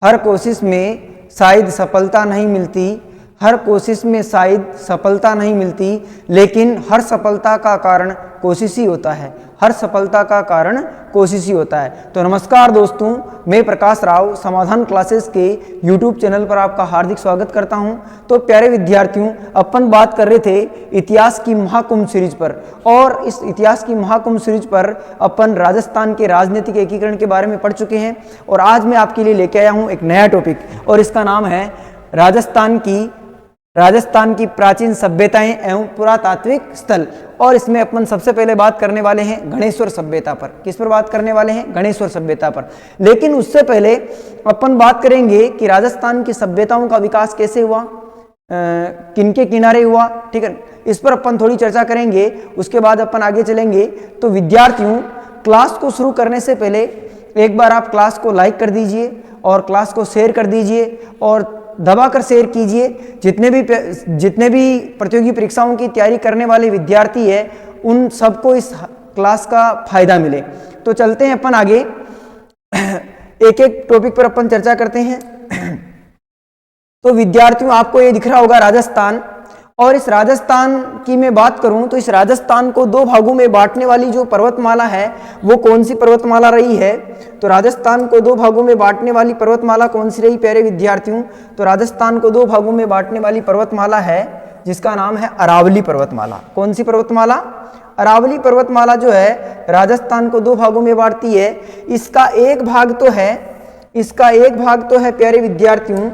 हर कोशिश में शायद सफलता नहीं मिलती, हर कोशिश में शायद सफलता नहीं मिलती, लेकिन हर सफलता का कारण कोशिश ही होता है, हर सफलता का कारण कोशिश ही होता है। तो नमस्कार दोस्तों, मैं प्रकाश राव समाधान क्लासेस के YouTube चैनल पर आपका हार्दिक स्वागत करता हूं। तो प्यारे विद्यार्थियों, अपन बात कर रहे थे इतिहास की महाकुंभ सीरीज पर, और इस इतिहास की महाकुंभ सीरीज पर अपन राजस्थान के राजनीतिक एकीकरण के बारे में पढ़ चुके हैं। और आज मैं आपके लिए लेके आया हूं एक नया टॉपिक, और इसका नाम है राजस्थान की प्राचीन सभ्यताएं एवं पुरातात्विक स्थल। और इसमें अपन सबसे पहले बात करने वाले हैं गणेश्वर सभ्यता पर। किस पर बात करने वाले हैं? गणेश्वर सभ्यता पर। लेकिन उससे पहले अपन बात करेंगे कि राजस्थान की सभ्यताओं का विकास कैसे हुआ, किनके किनारे हुआ, ठीक है, इस पर अपन थोड़ी चर्चा करेंगे। उसके बाद अपन आगे चलेंगे। तो विद्यार्थियों, क्लास को शुरू करने से पहले एक बार आप क्लास को लाइक कर दीजिए और क्लास को शेयर कर दीजिए और दबाकर शेयर कीजिए। जितने भी प्रतियोगी परीक्षाओं की तैयारी करने वाले विद्यार्थी है, उन सबको इस क्लास का फायदा मिले। तो चलते हैं अपन आगे, एक एक टॉपिक पर अपन चर्चा करते हैं। तो विद्यार्थियों, आपको ये दिख रहा होगा राजस्थान, और इस राजस्थान की मैं बात करूं तो इस राजस्थान को दो भागों में बांटने वाली जो पर्वतमाला है वो कौन सी पर्वतमाला रही है? तो राजस्थान को दो भागों में बांटने वाली पर्वतमाला कौन सी रही प्यारे विद्यार्थियों? तो राजस्थान को दो भागों में बांटने वाली पर्वतमाला है जिसका नाम है अरावली पर्वतमाला। कौन सी पर्वतमाला? अरावली पर्वतमाला जो है राजस्थान को दो भागों में बांटती है। इसका एक भाग तो है प्यारे विद्यार्थियों,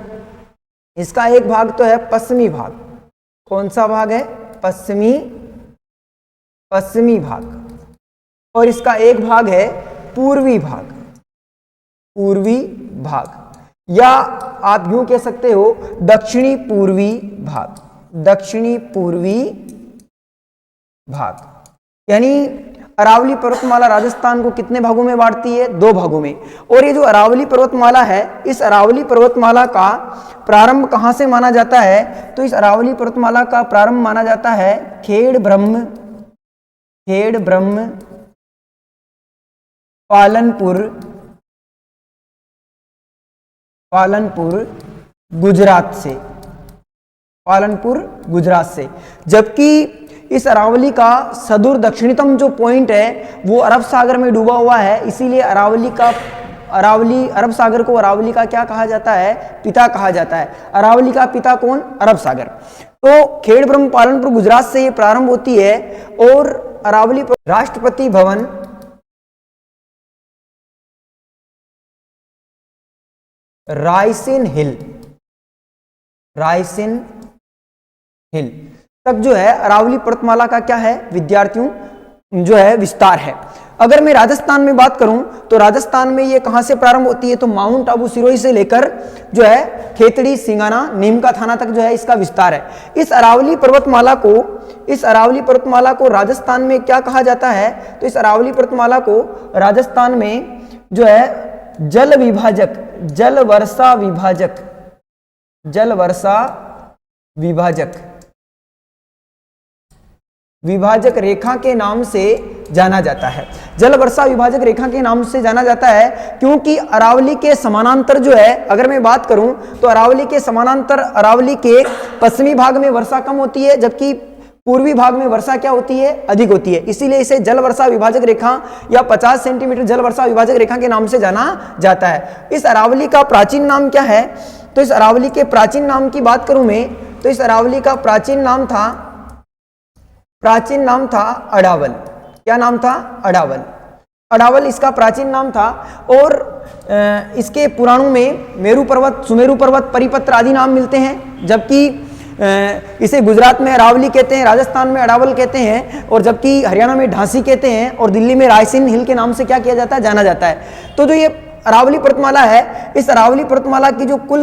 इसका एक भाग तो है पश्चिमी भाग। कौन सा भाग है? पश्चिमी भाग। और इसका एक भाग है पूर्वी भाग, या आप यूं कह सकते हो दक्षिणी पूर्वी भाग। यानी अरावली पर्वतमाला राजस्थान को कितने भागों में बांटती है? दो भागों में। और ये जो अरावली पर्वतमाला है, इस अरावली पर्वतमाला का प्रारंभ कहां से माना जाता है? तो इस अरावली पर्वतमाला का प्रारंभ माना जाता है खेड़ ब्रह्म पालनपुर गुजरात से। जबकि इस अरावली का सदूर दक्षिणतम जो पॉइंट है वो अरब सागर में डूबा हुआ है। इसीलिए अरब सागर को अरावली का क्या कहा जाता है? पिता कहा जाता है। अरावली का पिता कौन? अरब सागर। तो खेड़ ब्रह्म पालनपुर गुजरात से ये प्रारंभ होती है। और अरावली राष्ट्रपति भवन रायसेन हिल तक जो है अरावली पर्वतमाला का क्या है विद्यार्थियों? जो है विस्तार है। अगर मैं राजस्थान में बात करूं तो राजस्थान में ये कहां से प्रारंभ होती है? तो माउंट आबू सिरोही से लेकर जो है खेतड़ी, सिंगाना, नीमका थाना तक जो है इसका विस्तार है। इस अरावली पर्वतमाला को राजस्थान में क्या कहा जाता है? तो इस अरावली पर्वतमाला को राजस्थान में जो है जल वर्षा विभाजक रेखा के नाम से जाना जाता है। जल वर्षा विभाजक रेखा के नाम से जाना जाता है क्योंकि अरावली के समानांतर जो है, अगर मैं बात करूं तो अरावली के समानांतर अरावली के पश्चिमी भाग में वर्षा कम होती है, जबकि पूर्वी भाग में वर्षा क्या होती है? अधिक होती है। इसीलिए इसे जल वर्षा विभाजक रेखा या 50 सेंटीमीटर जल वर्षा विभाजक रेखा के नाम से जाना जाता है। इस अरावली का प्राचीन नाम क्या है? तो इस अरावली के प्राचीन नाम की बात करूं मैं तो इस अरावली का प्राचीन नाम था अडावल। क्या नाम था? अडावल इसका प्राचीन नाम था। और इसके पुराणों में मेरू पर्वत, सुमेरु पर्वत, परिपत्र आदि नाम मिलते हैं। जबकि इसे गुजरात में अरावली कहते हैं, राजस्थान में अडावल कहते हैं, और जबकि हरियाणा में ढांसी कहते हैं, और दिल्ली में रायसेन हिल के नाम से क्या किया जाता है? जाना जाता है। तो जो ये अरावली पर्वतमाला है, इस अरावली पर्वतमाला की जो कुल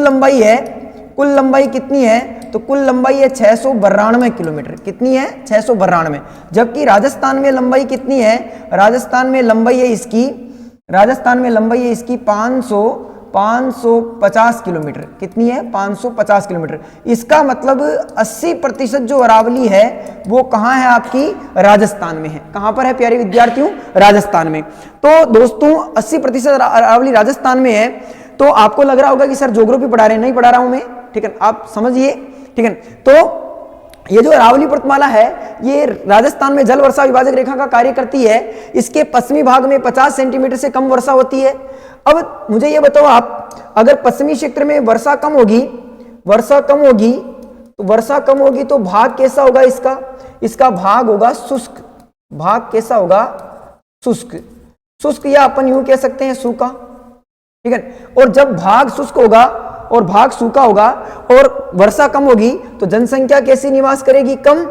लंबाई कितनी है? तो कुल लंबाई है 692 किलोमीटर। कितनी है? 692। जबकि राजस्थान में लंबाई कितनी है? राजस्थान में लंबाई है इसकी 550 किलोमीटर। कितनी है? 550 किलोमीटर। इसका मतलब 80% जो अरावली है वो कहाँ है? आपकी राजस्थान में है। कहाँ पर है प्यारे विद्यार्थियों? राजस्थान में। तो दोस्तों 80% अरावली राजस्थान में है। तो आपको लग रहा होगा कि सर ज्योग्राफी पढ़ा रहे हैं, नहीं पढ़ा रहा हूं मैं, ठीक है, आप समझिए, ठीक है। तो ये जो अरावली पर्वतमाला है ये राजस्थान में जल वर्षा विभाजक रेखा का कार्य करती है। इसके पश्चिमी भाग में 50 सेंटीमीटर से कम वर्षा होती है। अब मुझे ये बताओ आप, अगर पश्चिमी क्षेत्र में वर्षा कम होगी तो भाग कैसा होगा इसका? इसका भाग होगा शुष्क। भाग कैसा होगा? शुष्क या अपन यूं कह सकते हैं सूखा, ठीक है। और जब भाग शुष्क होगा और भाग सूखा होगा और वर्षा कम होगी तो जनसंख्या कैसी निवास करेगी? कम।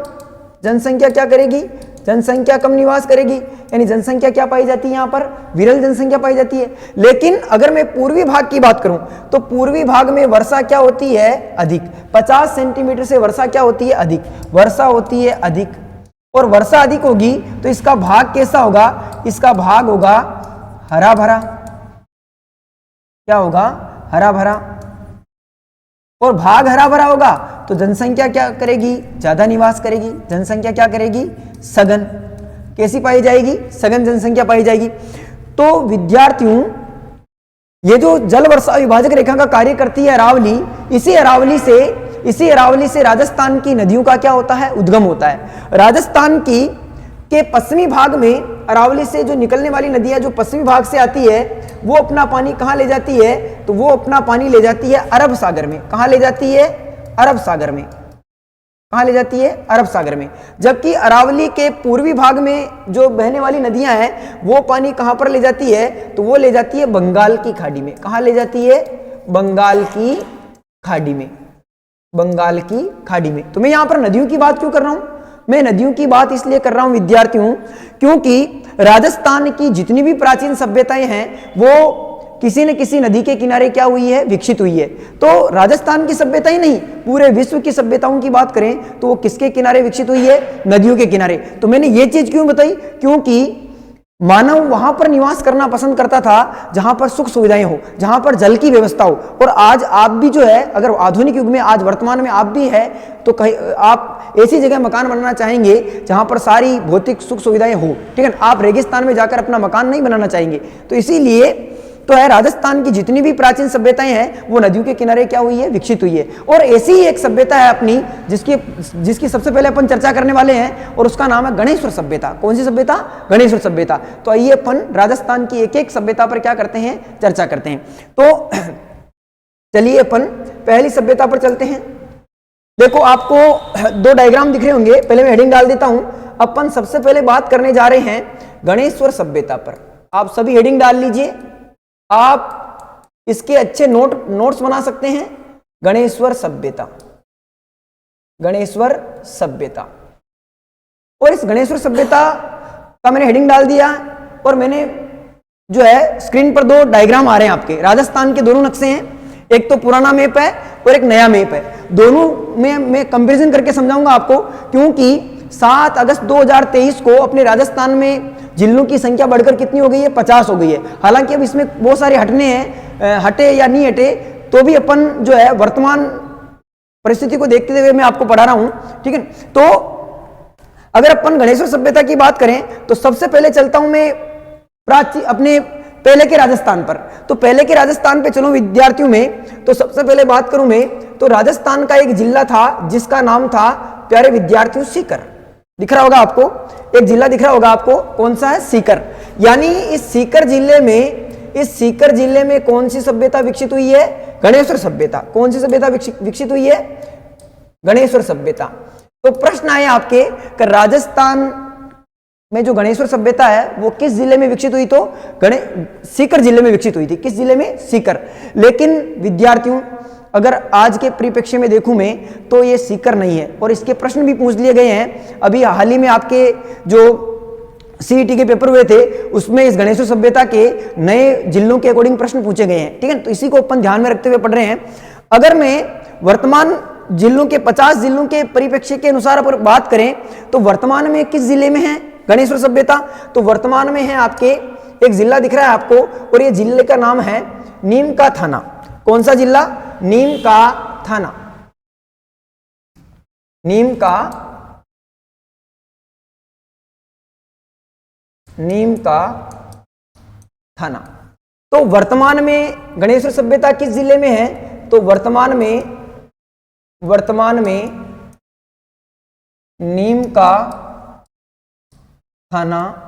जनसंख्या क्या करेगी? जनसंख्या कम निवास करेगी, यानी जनसंख्या क्या पाई जाती है यहाँ पर? विरल जनसंख्या पाई जाती है। लेकिन अगर मैं पूर्वी भाग की बात करूं तो पूर्वी भाग में वर्षा क्या होती है? अधिक। 50 सेंटीमीटर से वर्षा क्या होती है? अधिक। वर्षा होती है अधिक, और वर्षा अधिक होगी तो इसका भाग कैसा होगा? इसका भाग होगा हरा भरा। क्या होगा? हरा भरा। और भाग हरा भरा होगा तो जनसंख्या क्या करेगी? ज्यादा निवास करेगी। जनसंख्या क्या करेगी? सघन। कैसी पाई जाएगी? सघन जनसंख्या पाई जाएगी। तो विद्यार्थियों, ये जो जल वर्षा विभाजक रेखा का कार्य करती है अरावली, इसी अरावली से राजस्थान की नदियों का क्या होता है? उद्गम होता है। राजस्थान के पश्चिमी भाग में अरावली से जो निकलने वाली नदियां जो पश्चिमी भाग से आती है वो अपना पानी कहां ले जाती है? तो वो अपना पानी ले जाती है अरब सागर में। कहां ले जाती है? अरब सागर में। कहां ले जाती है? अरब सागर में। जबकि अरावली के पूर्वी भाग में जो बहने वाली नदियां हैं वो पानी कहां पर ले जाती है? तो वो ले जाती है बंगाल की खाड़ी में। कहां ले जाती है? बंगाल की खाड़ी में। बंगाल की खाड़ी में। तो मैं यहां पर नदियों की बात क्यों कर रहा हूं? मैं नदियों की बात इसलिए कर रहा हूं विद्यार्थियों, क्योंकि राजस्थान की जितनी भी प्राचीन सभ्यताएं हैं वो किसी न किसी नदी के किनारे क्या हुई है? विकसित हुई है। तो राजस्थान की सभ्यता ही नहीं, पूरे विश्व की सभ्यताओं की बात करें तो वो किसके किनारे विकसित हुई है? नदियों के किनारे। तो मैंने ये चीज क्यों बताई? क्योंकि मानव वहां पर निवास करना पसंद करता था जहां पर सुख सुविधाएं हो, जहां पर जल की व्यवस्था हो। और आज आप भी जो है, अगर आधुनिक युग में आज वर्तमान में आप भी है तो कहीं आप ऐसी जगह मकान बनाना चाहेंगे जहां पर सारी भौतिक सुख सुविधाएं हो, ठीक है। आप रेगिस्तान में जाकर अपना मकान नहीं बनाना चाहेंगे। तो इसीलिए तो है राजस्थान की जितनी भी प्राचीन सभ्यताएं हैं वो नदियों के किनारे क्या हुई है? विकसित हुई है। और ऐसी ही एक सभ्यता है अपनी जिसकी सबसे पहले अपन चर्चा करने वाले हैं और उसका नाम है गणेश्वर सभ्यता। कौन सी सभ्यता? गणेश्वर सभ्यता। तो आइए अपन राजस्थान की एक एक सभ्यता पर क्या करते हैं? चर्चा करते हैं। तो चलिए अपन पहली सभ्यता पर चलते हैं। देखो आपको दो डायग्राम दिख रहे होंगे, पहले मैं हेडिंग डाल देता हूं। अपन सबसे पहले बात करने जा रहे हैं गणेश्वर सभ्यता पर। आप सभी हेडिंग डाल लीजिए, आप इसके अच्छे नोट्स बना सकते हैं। गणेश्वर सभ्यता, गणेश्वर सभ्यता। और इस गणेश्वर सभ्यता का मैंने हेडिंग डाल दिया और मैंने जो है स्क्रीन पर दो डायग्राम आ रहे हैं आपके। राजस्थान के दोनों नक्शे हैं, एक तो पुराना मैप है और एक नया मैप है। दोनों में मैं कंपैरिजन करके समझाऊंगा आपको, क्योंकि 7 अगस्त 2023 को अपने राजस्थान में जिलों की संख्या बढ़कर कितनी हो गई है? 50 हो गई है। हालांकि अब इसमें बहुत सारे हटने हैं, हटे या नहीं हटे तो भी अपन जो है वर्तमान परिस्थिति को देखते हुए मैं आपको पढ़ा रहा हूं, ठीक है। तो अगर अपन गणेश्वर सभ्यता की बात करें तो सबसे पहले चलता हूं मैं अपने पहले के राजस्थान पर। तो पहले के राजस्थान पे चलो विद्यार्थियों में, तो सबसे पहले बात करूं मैं तो राजस्थान का एक जिला था जिसका नाम था प्यारे विद्यार्थियों सीकर। दिख रहा होगा आपको, एक जिला दिख रहा होगा आपको, कौन सा है? सीकर। यानी इस सीकर जिले में कौन सी सभ्यता विकसित हुई है? गणेश्वर सभ्यता। कौन सी सभ्यता विकसित हुई है? गणेश्वर सभ्यता। तो प्रश्न आए आपके कि राजस्थान में जो गणेश्वर सभ्यता है वो किस जिले में विकसित हुई? तो सीकर जिले में विकसित हुई थी। किस जिले में? सीकर। लेकिन विद्यार्थियों अगर आज के परिप्रेक्ष्य में देखूं मैं तो ये सीकर नहीं है, और इसके प्रश्न भी पूछ लिए गए हैं। अभी हाल ही में आपके जो सीईटी के पेपर हुए थे उसमें इस गणेश्वर सभ्यता के नए जिलों के अकॉर्डिंग प्रश्न पूछे गए हैं, ठीक है। तो इसी को अपन ध्यान में रखते हुए पढ़ रहे हैं। अगर मैं वर्तमान जिलों के 50 जिलों के परिप्रेक्ष्य के अनुसार अगर बात करें तो वर्तमान में किस जिले में है गणेश्वर सभ्यता? तो वर्तमान में है आपके एक जिला दिख रहा है आपको, और ये जिले का नाम है नीम का थाना। कौन सा जिला? नीम का थाना। नीम का थाना। तो वर्तमान में गणेश्वर सभ्यता किस जिले में है? तो वर्तमान में नीम का थाना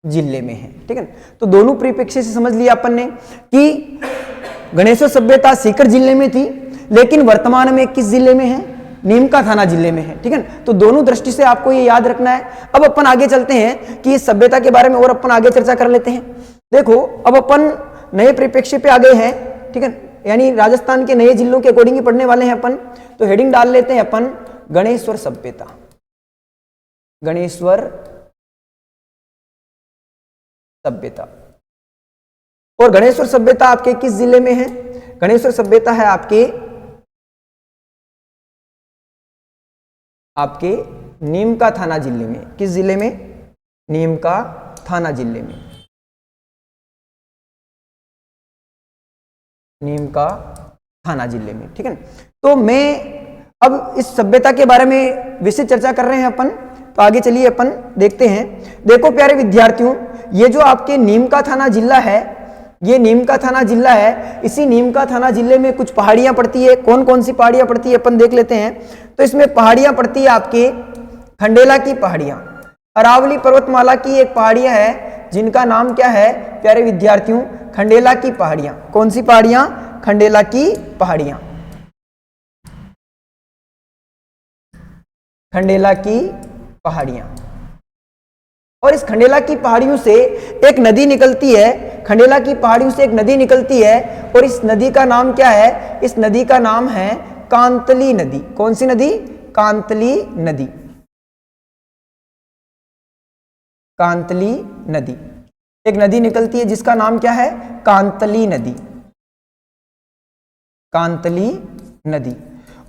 जिले में है। ठीक है, तो दोनों परिप्रेक्ष्य से समझ लिया अपन ने कि गणेश्वर सभ्यता सीकर जिले में थी, लेकिन वर्तमान में किस जिले में है? नीम का थाना जिले में है। ठीक है, तो दोनों दृष्टि से आपको ये याद रखना है। अब अपन आगे चलते हैं कि इस सभ्यता के बारे में और अपन आगे चर्चा कर लेते हैं। देखो, अब अपन नए परिप्रेक्ष्य पे आ गए हैं। ठीक है, यानी राजस्थान के नए जिलों के अकॉर्डिंग ही पढ़ने वाले हैं अपन। तो हेडिंग डाल लेते हैं अपन गणेश्वर सभ्यता। गणेश्वर सभ्यता। और गणेश्वर सभ्यता आपके किस जिले में है? गणेश्वर सभ्यता है आपके नीम का थाना जिले में। किस जिले में? नीम का थाना जिले में। नीम का थाना जिले में। ठीक है, तो मैं अब इस सभ्यता के बारे में विशेष चर्चा कर रहे हैं अपन। तो आगे चलिए अपन देखते हैं। देखो प्यारे विद्यार्थियों, ये जो आपके नीम का थाना जिला है, ये नीम का थाना जिला है। इसी नीम का थाना जिले में कुछ पहाड़ियां पड़ती है। कौन कौन सी पहाड़ियां पड़ती है अपन देख लेते हैं। तो इसमें पहाड़ियां पड़ती है आपके खंडेला की पहाड़ियां, अरावली पर्वतमाला की एक पहाड़ियां है जिनका नाम क्या है प्यारे विद्यार्थियों? खंडेला की पहाड़ियां। कौन सी पहाड़ियां? खंडेला की पहाड़ियां। खंडेला की पहाड़ियां। और इस खंडेला की पहाड़ियों से एक नदी निकलती है। खंडेला की पहाड़ियों से एक नदी निकलती है और इस नदी का नाम क्या है? इस नदी का नाम है कांतली नदी। कौन सी नदी? कांतली नदी। कांतली नदी। एक नदी निकलती है जिसका नाम क्या है? कांतली नदी। कांतली नदी।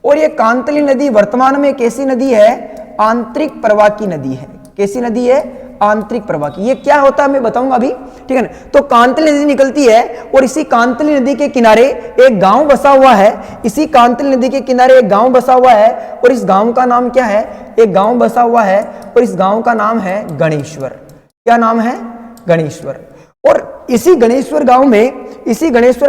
और ये कांतली नदी वर्तमान में कैसी नदी है? आंतरिक प्रवाह की नदी है। कैसी नदी है? आंतरिक प्रवाह की। ये क्या होता है मैं बताऊंगा अभी। ठीक है ना, तो कांतली नदी निकलती है और इसी कांतली नदी के किनारे एक गांव बसा हुआ है। इसी कांतली नदी के किनारे एक गांव बसा हुआ है और इस गांव का नाम क्या है? एक गांव बसा हुआ है और इस गांव का नाम है गणेश्वर। क्या नाम है? गणेश्वर। और इसी गणेश्वर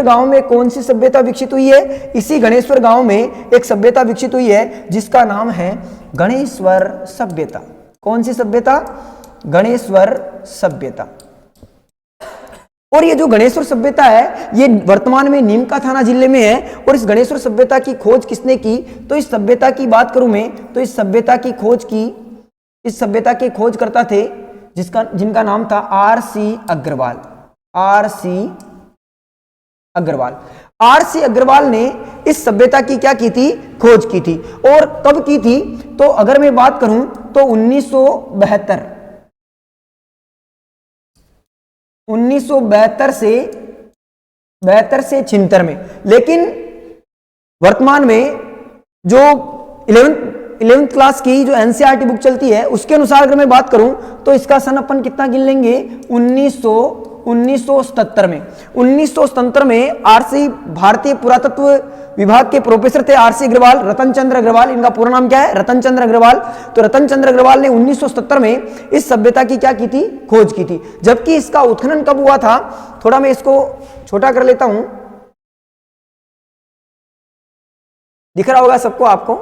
गांव में कौन सी सभ्यता विकसित हुई है? इसी गणेश्वर गांव में एक सभ्यता विकसित हुई है जिसका नाम है गणेश्वर सभ्यता। कौन सी सभ्यता? गणेश्वर सभ्यता। और ये जो गणेश्वर सभ्यता है ये वर्तमान में नीम का थाना जिले में है। और इस गणेश्वर सभ्यता की खोज किसने की? तो इस सभ्यता की बात करूं मैं तो इस सभ्यता की खोज करता थे जिनका नाम था आर.सी. अग्रवाल। आर.सी. अग्रवाल ने इस सभ्यता की क्या की थी? खोज की थी। और कब की थी? तो अगर मैं बात करूं तो 1972 से 76 में। लेकिन वर्तमान में जो 11th क्लास की जो एनसीईआरटी बुक चलती है उसके अनुसार अगर मैं बात करूं तो इसका सन अपन कितना गिन लेंगे? 1977 में। 1977 में आरसी भारतीय पुरातत्व विभाग के प्रोफेसर थे आर.सी. अग्रवाल, रतन चंद्र अग्रवाल। इनका पूरा नाम क्या है? रतन चंद्र अग्रवाल। तो रतन चंद्र अग्रवाल ने 1977 में इस सभ्यता की क्या की थी? खोज की थी। जबकि इसका उत्खनन कब हुआ था? थोड़ा मैं इसको छोटा कर लेता हूं, दिख रहा होगा सबको आपको।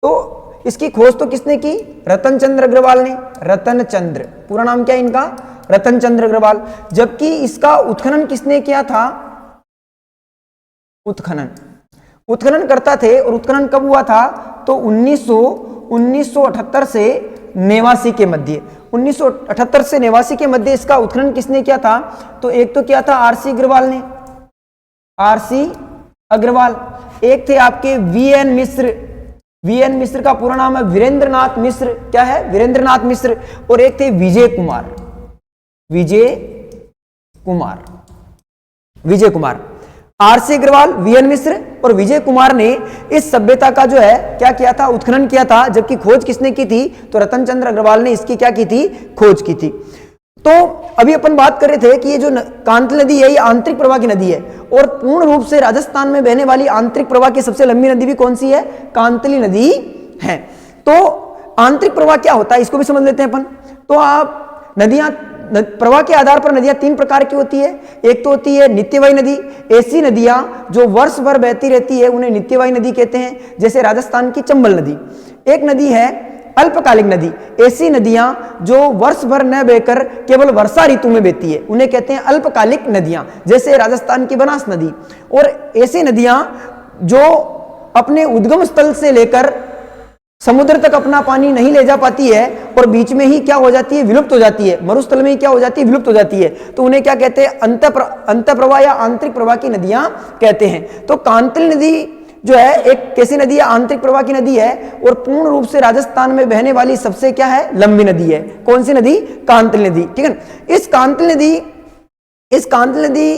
तो इसकी खोज तो किसने की? रतन चंद्र अग्रवाल ने। रतन चंद्र, पूरा नाम क्या है इनका? रतन चंद्र अग्रवाल। जबकि इसका उत्खनन किसने किया था? उत्खनन करता थे। और उत्खनन कब हुआ था? तो 1978 से 89 के मध्य। 1978 से 89 के मध्य इसका उत्खनन किसने किया था? तो एक तो किया था आर.सी. अग्रवाल ने, आर.सी. अग्रवाल। एक थे आपके वी.एन. मिश्र का पूरा नाम है वीरेंद्रनाथ मिश्र। क्या है? वीरेंद्रनाथ मिश्र। और एक थे विजय कुमार। आर.सी. अग्रवाल, वी.एन. मिश्र और विजय कुमार ने इस सभ्यता का जो है क्या किया था? उत्खनन किया था। जबकि खोज किसने की थी? तो रतन चंद्र अग्रवाल ने इसकी क्या की थी? खोज की थी। तो अभी अपन बात कर रहे थे कि ये जो कांतली नदी है ये आंतरिक प्रवाह की नदी है। और पूर्ण रूप से राजस्थान में बहने वाली आंतरिक प्रवाह की सबसे लंबी नदी भी कौन सी है? कांतली नदी है। तो आंतरिक प्रवाह क्या होता है इसको भी समझ लेते हैं अपन। तो आप नदियां प्रवाह के आधार पर नदियां तीन प्रकार की होती है। एक तो होती है नित्यवाही नदी, ऐसी नदियां जो वर्ष भर बहती रहती है उन्हें नित्यवाही नदी कहते हैं, जैसे राजस्थान की चंबल नदी। एक नदी है अल्पकालिक नदी, ऐसी नदियां जो वर्ष भर न बहकर केवल वर्षा ऋतु में बहती है उन्हें कहते हैं अल्पकालिक नदियां, जैसे राजस्थान की बनास नदी। और ऐसी नदियां जो अपने उद्गम स्थल से लेकर समुद्र तक अपना पानी नहीं ले जा पाती है और बीच में ही क्या हो जाती है, विलुप्त हो जाती है, मरुस्थल में ही क्या हो जाती है, विलुप्त हो जाती है, तो उन्हें क्या कहते हैं, अंत प्रवाह या आंतरिक प्रवाह की नदियां कहते हैं। तो कांतिल नदी जो है एक कैसी नदी है, आंतरिक प्रवाह की नदी है और पूर्ण रूप से राजस्थान में बहने वाली सबसे क्या है, लंबी नदी है। कौन सी नदी, कांतिल नदी, ठीक है। इस कांतिल नदी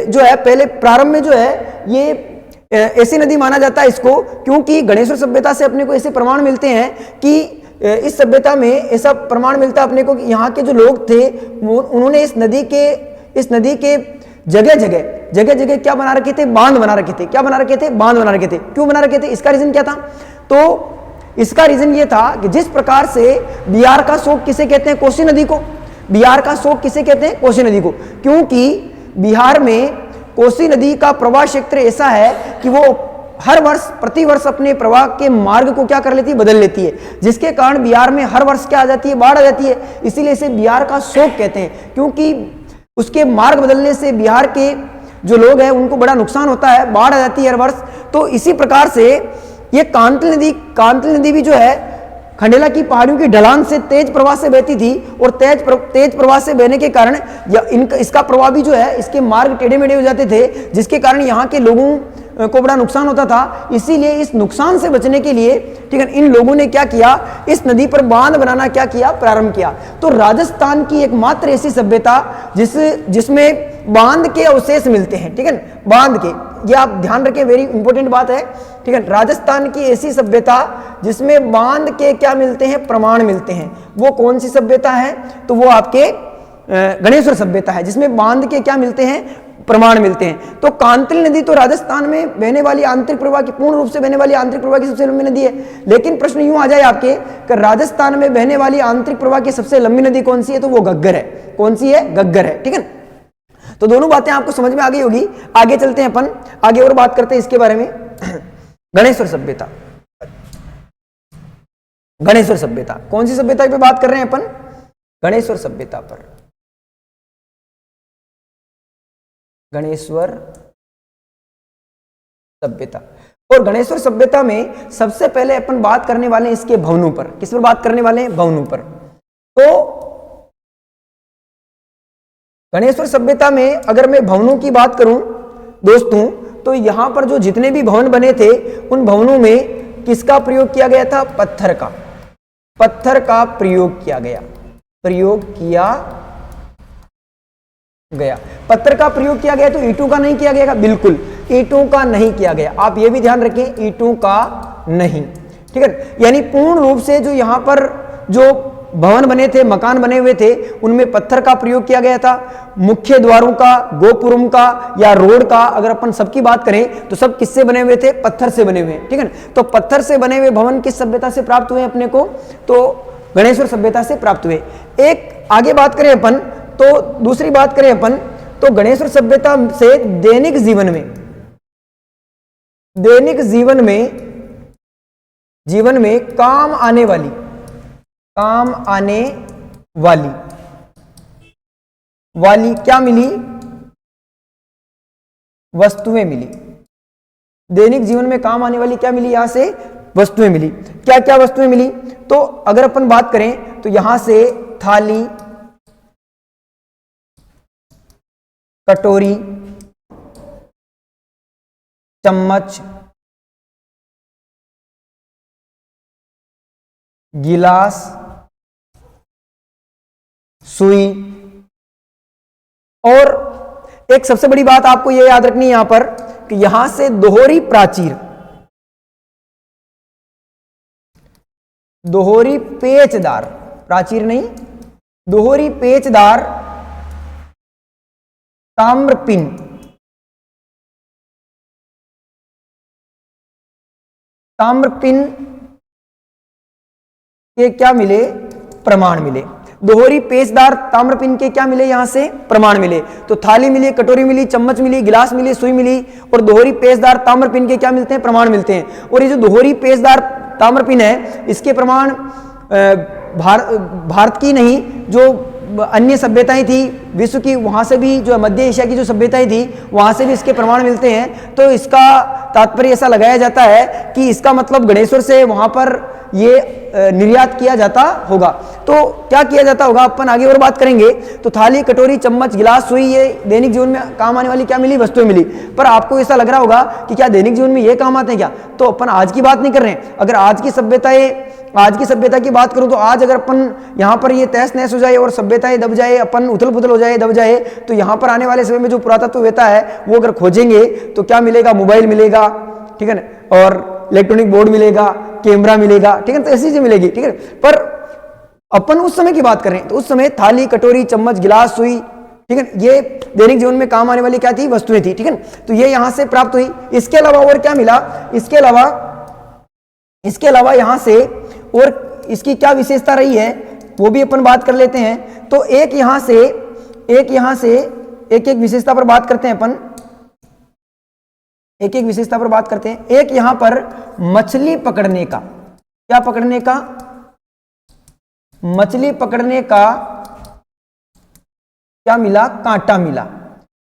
जो है पहले प्रारंभ में जो है ये ऐसी नदी माना जाता है इसको, क्योंकि गणेश्वर सभ्यता से अपने को ऐसे प्रमाण मिलते हैं कि इस सभ्यता में ऐसा प्रमाण मिलता है अपने को कि यहाँ के जो लोग थे वो उन्होंने इस नदी के जगह जगह क्या बना रखे थे, बांध बना रखे थे। क्या बना रखे थे, बांध बना रखे थे। क्यों बना रखे थे, इसका रीजन क्या था, तो इसका रीजन ये था कि जिस प्रकार से बिहार का शोक किसे कहते हैं, कोसी नदी को। बिहार का शोक किसे कहते हैं, कोसी नदी को, क्योंकि बिहार में कोसी नदी का प्रवाह क्षेत्र ऐसा है कि वो हर वर्ष प्रतिवर्ष अपने प्रवाह के मार्ग को क्या कर लेती है, बदल लेती है, जिसके कारण बिहार में हर वर्ष क्या आ जाती है, बाढ़ आ जाती है। इसीलिए इसे बिहार का शोक कहते हैं, क्योंकि उसके मार्ग बदलने से बिहार के जो लोग हैं उनको बड़ा नुकसान होता है, बाढ़ आ जाती है हर वर्ष। तो इसी प्रकार से ये कांतिल नदी भी जो है खंडेला की पहाड़ियों की ढलान से तेज प्रवाह से बहती थी और तेज प्रवाह से बहने के कारण इसका प्रवाह भी जो है, इसके मार्ग टेढ़े मेढ़े हो जाते थे, जिसके कारण यहाँ के लोगों को बड़ा नुकसान होता था। इसीलिए इस नुकसान से बचने के लिए, ठीक है, इन लोगों ने क्या किया, इस नदी पर बांध बनाना क्या किया, प्रारंभ किया। तो राजस्थान की एकमात्र ऐसी सभ्यता जिसमें बांध के अवशेष मिलते हैं, ठीक है, बांध के, ये आप ध्यान रखें, वेरी इंपॉर्टेंट बात है, ठीक है। राजस्थान की ऐसी सभ्यता जिसमें बांध के क्या मिलते हैं, प्रमाण मिलते हैं, वो कौन सी सभ्यता है, तो वो आपके गणेश्वर सभ्यता है, जिसमें बांध के क्या मिलते हैं, प्रमाण मिलते हैं। तो कांतिल नदी तो राजस्थान में बहने वाली आंतरिक प्रवाह की, पूर्ण रूप से बहने वाली आंतरिक प्रवाह की सबसे लंबी नदी है। लेकिन प्रश्न यूं आ जाए आपके कि राजस्थान में बहने वाली आंतरिक प्रवाह की सबसे लंबी नदी कौन सी है, तो वो घग्गर है। कौन सी है, घग्गर है, ठीक है। तो दोनों बातें आपको समझ में आ गई होगी। आगे चलते हैं अपन, आगे और बात करते हैं इसके बारे में। गणेश्वर सभ्यता, गणेश्वर सभ्यता कौन सी सभ्यता पे बात कर रहे हैं अपन, गणेश्वर सभ्यता पर। गणेश्वर सभ्यता, और गणेश्वर सभ्यता में सबसे पहले अपन बात करने वाले हैं इसके भवनों पर। किस पर बात करने वाले हैं, भवनों पर। तो गणेश्वर सभ्यता में अगर मैं भवनों की बात करूं दोस्तों, तो यहां पर जो जितने भी भवन बने थे उन भवनों में किसका प्रयोग किया गया था, पत्थर का, पत्थर का प्रयोग किया गया, प्रयोग किया गया, पत्थर का प्रयोग किया गया। तो ईंटों का नहीं किया गया, बिल्कुल ईंटों का नहीं किया गया, आप ये भी ध्यान रखें, ईंटों का नहीं, ठीक है। यानी पूर्ण रूप से जो यहां पर जो भवन बने थे, मकान बने हुए थे, उनमें पत्थर का प्रयोग किया गया था। मुख्य द्वारों का, गोपुरम का या रोड का अगर अपन सबकी बात करें तो सब किससे बने हुए थे, पत्थर से बने हुए, ठीक है। तो पत्थर से बने हुए भवन किस सभ्यता से प्राप्त हुए अपने को, तो गणेश्वर सभ्यता से प्राप्त हुए। एक आगे बात करें अपन, तो दूसरी बात करें अपन, तो गणेश्वर सभ्यता से दैनिक जीवन में काम आने वाली क्या मिली, वस्तुएं मिली। दैनिक जीवन में काम आने वाली क्या मिली, यहां से वस्तुएं मिली। क्या क्या वस्तुएं मिली, तो अगर अपन बात करें तो यहां से थाली, कटोरी, चम्मच, गिलास, सुई, और एक सबसे बड़ी बात आपको यह याद रखनी है यहां पर कि यहां से दोहरी प्राचीर, दोहरी पेचदार, प्राचीर नहीं, दोहरी पेचदार ताम्रपिन, ताम्रपिन के क्या मिले, प्रमाण मिले। दोहरी पेचदार ताम्रपिन के क्या मिले यहां से प्रमाण मिले। तो थाली मिली, कटोरी मिली, चम्मच मिली, गिलास मिली, सुई मिली और दोहरी पेचदार ताम्रपिन के क्या मिलते हैं प्रमाण मिलते हैं। और ये जो दोहरी पेचदार ताम्रपिन है इसके प्रमाण भारत की नहीं जो अन्य सभ्यताएं थी विश्व की, वहां से भी जो मध्य एशिया की जो सभ्यताएं थी वहां से भी इसके प्रमाण मिलते हैं। तो इसका तात्पर्य ऐसा लगाया जाता है कि इसका मतलब गणेश्वर से वहां पर ये निर्यात किया जाता होगा। तो क्या किया जाता होगा अपन आगे और बात करेंगे। तो थाली, कटोरी, चम्मच, गिलास, सुई ये दैनिक जीवन में काम आने वाली क्या मिली वस्तुएं मिली। पर आपको ऐसा लग रहा होगा कि क्या दैनिक जीवन में ये काम आते हैं क्या। तो अपन आज की बात नहीं कर रहे हैं। अगर आज की सभ्यता की बात करूं तो आज अगर अपन यहाँ पर ये तहस नहस हो जाए और सभ्यताएं दब जाए, अपन उथल पुथल हो जाए, दब जाए, तो यहाँ पर आने वाले समय में जो पुरातत्ववेत्ता है वो अगर खोजेंगे तो क्या मिलेगा, मोबाइल मिलेगा, ठीक है ना, और इलेक्ट्रॉनिक बोर्ड मिलेगा, कैमरा मिलेगा, ठीक है, तो ऐसी चीजें मिलेगी, ठीक है। पर अपन उस समय की बात कर रहे हैं तो उस समय थाली, कटोरी, चम्मच, गिलास, सुई, ठीक है, ये दैनिक जीवन में काम आने वाली क्या थी वस्तुएं थी, ठीक है। तो ये यहां से प्राप्त हुई। इसके अलावा और क्या मिला, इसके अलावा यहां से और इसकी क्या विशेषता रही है वो भी अपन बात कर लेते हैं। तो एक यहां से एक विशेषता पर बात करते हैं अपन, एक विशेषता पर बात करते हैं। एक यहां पर मछली पकड़ने का, क्या पकड़ने का, मछली पकड़ने का क्या मिला, कांटा मिला।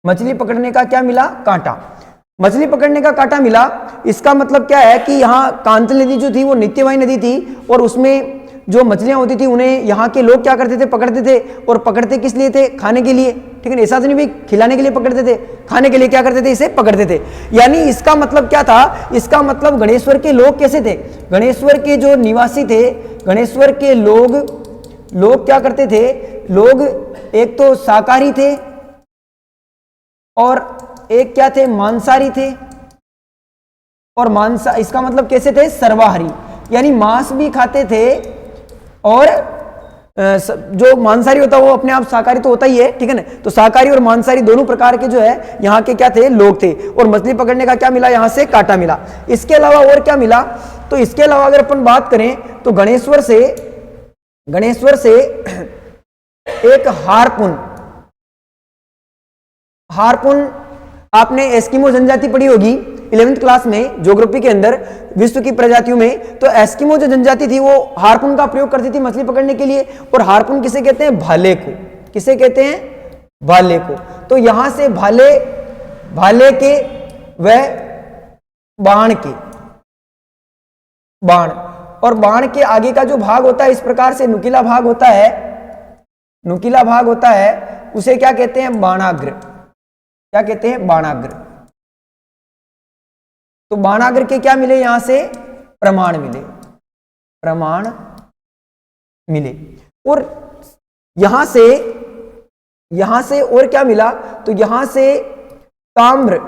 मछली पकड़ने का क्या मिला, कांटा। मछली पकड़ने का कांटा मिला। इसका मतलब क्या है कि यहाँ कांतल नदी जो थी वो नित्यवाही नदी थी और उसमें जो मछलियां होती थी उन्हें यहाँ के लोग क्या करते थे, पकड़ते थे। और पकड़ते किस लिए थे, खाने के लिए, ठीक है। ऐसा तो नहीं भी खिलाने के लिए पकड़ते थे, खाने के लिए क्या करते थे, इसे पकड़ते थे। यानी इसका मतलब क्या था, इसका मतलब गणेश्वर के लोग कैसे थे, गणेश्वर के जो निवासी थे, गणेश्वर के लोग क्या करते थे, लोग एक तो शाकाहारी थे और एक क्या थे, मांसाहारी थे। और इसका मतलब कैसे थे, सर्वाहारी, यानी मांस भी खाते थे और जो मांसाहारी होता है वो अपने आप शाकाहारी तो होता ही है, ठीक है ना। तो शाकाहारी और मांसाहारी दोनों प्रकार के जो है यहाँ के क्या थे, लोग थे। और मछली पकड़ने का क्या मिला, यहाँ से कांटा मिला। इसके अलावा और क्या मिला, तो इसके अलावा अगर अपन बात करें तो गणेश्वर से एक हारपून आपने एस्किमो जनजाति पढ़ी होगी 11th क्लास में ज्योग्राफी के अंदर विश्व की प्रजातियों में। तो एस्किमो जो जनजाति थी वो हारपून का प्रयोग करती थी मछली पकड़ने के लिए। और हारपून किसे कहते हैं, भाले को, किसे कहते हैं, भाले को। तो यहां से भाले के व बाण और बाण के आगे का जो भाग होता है इस प्रकार से नुकीला भाग होता है, उसे क्या कहते हैं, बाणाग्र। क्या कहते हैं, बाणाग्र। तो बाणाग्र के क्या मिले, यहां से प्रमाण मिले। और यहां से और क्या मिला, तो यहां से ताम्र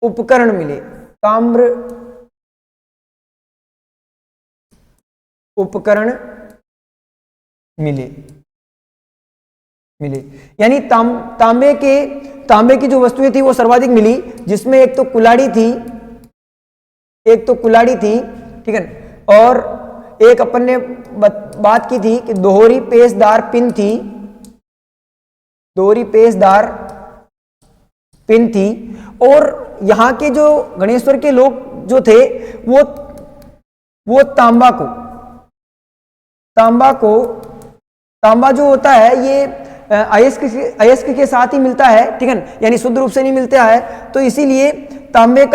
उपकरण मिले, ताम्र उपकरण मिले। यानी तांबे की जो वस्तुएं थी वो सर्वाधिक मिली, जिसमें एक तो कुल्हाड़ी थी, ठीक है। और एक अपन ने बात की थी कि दोहरी पेचदार पिन थी। और यहाँ के जो गणेश्वर के लोग जो थे वो तांबा जो होता है ये अयस्क के साथ ही मिलता है, ठीक है, यानी शुद्ध रूप से नहीं मिलता है। तो इसीलिए तांबे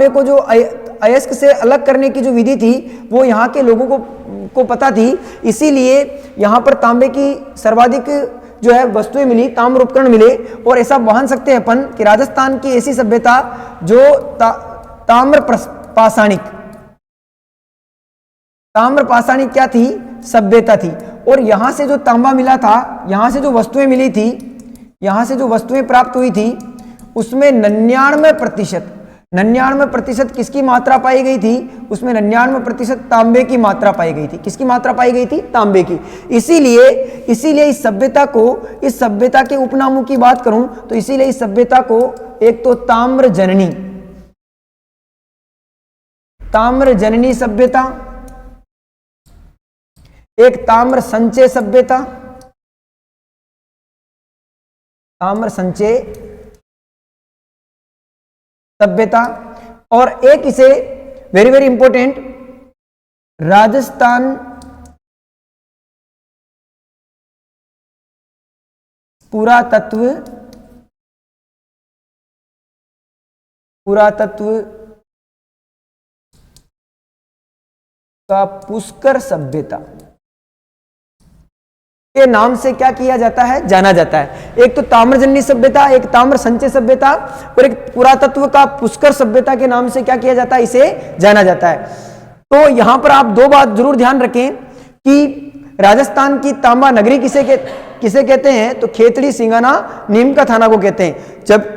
को जो अयस्क से अलग करने की जो विधि थी वो यहाँ के लोगों को पता थी। इसीलिए यहाँ पर तांबे की सर्वाधिक जो है वस्तुएं मिली, ताम्र उपकरण मिले। और ऐसा मान सकते हैं अपन कि राजस्थान की ऐसी सभ्यता जो ताम्र पाषाणिक क्या थी, सभ्यता थी। और यहां से जो तांबा मिला था, यहां से जो वस्तुएं मिली थी, यहां से जो वस्तुएं प्राप्त हुई थी उसमें 99% किसकी मात्रा पाई गई थी, उसमें 99% तांबे की मात्रा पाई गई थी। किसकी मात्रा पाई गई थी, तांबे की। इसीलिए इस सभ्यता के उपनामों की बात करूं तो इसीलिए इस सभ्यता को एक तो ताम्र जननी सभ्यता, एक ताम्र संचय सभ्यता, ताम्र संचय सभ्यता, और एक इसे वेरी वेरी इंपॉर्टेंट राजस्थान पुरातत्व का पुष्कर सभ्यता के नाम से क्या किया जाता है, जाना जाता है। एक तो ताम्रजन्य सभ्यता, एक ताम्र संचय सभ्यता, और एक पुरातत्व का पुष्कर सभ्यता के नाम से क्या किया जाता है, इसे जाना जाता है। तो यहां पर आप दो बात जरूर ध्यान रखें कि राजस्थान की तांबा नगरी किसे कहते हैं, तो खेतड़ी, सिंगाना, नीम का थाना को कहते हैं। जब